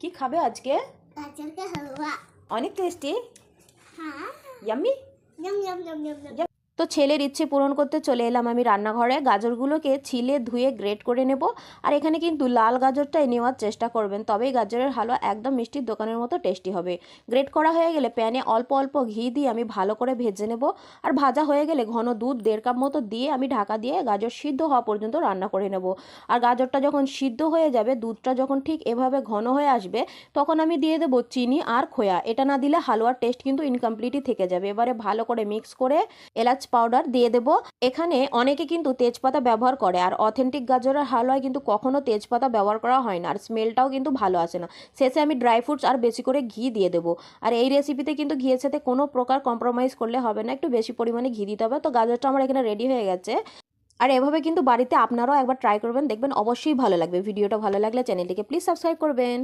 কি খাবে আজকে? গাজর का हलवा। অনেক টেস্টি, हाँ ইয়াম্মি। यम यम यम यम यम। তো ছেলের ইচ্ছে পূরণ করতে চলে এলাম আমি রান্নাঘরে। গাজরগুলোকে ছিলে ধুয়ে গ্রেট করে নেব। আর এখানে কিন্তু লাল গাজরটাই নেওয়ার চেষ্টা করবেন, তবেই গাজরের হালুয়া একদম মিষ্টির দোকানের মতো টেস্টি হবে। গ্রেট করা হয়ে গেলে প্যানে অল্প অল্প ঘি দিয়ে আমি ভালো করে ভেজে নেব। আর ভাজা হয়ে গেলে ঘন দুধ 1.5 কাপ মতো দিয়ে আমি ঢাকা দিয়ে গাজর সিদ্ধ হওয়া পর্যন্ত রান্না করে নেব। আর গাজরটা যখন সিদ্ধ হয়ে যাবে, দুধটা যখন ঠিক এভাবে ঘন হয়ে আসবে, তখন আমি দিয়ে দেবো চিনি আর খোয়া। এটা না দিলে হালুয়ার টেস্ট কিন্তু ইনকমপ্লিটই থেকে যাবে। এবারে ভালো করে মিক্স করে এলাচ পাউডার দিয়ে দেব। এখানে অনেকে কিন্তু তেজপাতা ব্যবহার করে, আর অথেন্টিক গাজরের হালুয়ায় কিন্তু কখনো তেজপাতা ব্যবহার করা হয় না, আর স্মেলটাও কিন্তু ভালো আসে না। শেষে আমি ড্রাই ফ্রুটস আর বেশি করে ঘি দিয়ে দেবো। আর এই রেসিপিতে কিন্তু ঘিয়ের সাথে কোনো প্রকার কম্প্রোমাইজ করলে হবে না, একটু বেশি পরিমাণে ঘি দিতে হবে। তো গাজরটা আমার এখানে রেডি হয়ে গেছে। আর এভাবে কিন্তু বাড়িতে আপনারাও একবার ট্রাই করবেন, দেখবেন অবশ্যই ভালো লাগবে। ভিডিওটা ভালো লাগলে চ্যানেলটিকে প্লিজ সাবস্ক্রাইব করবেন।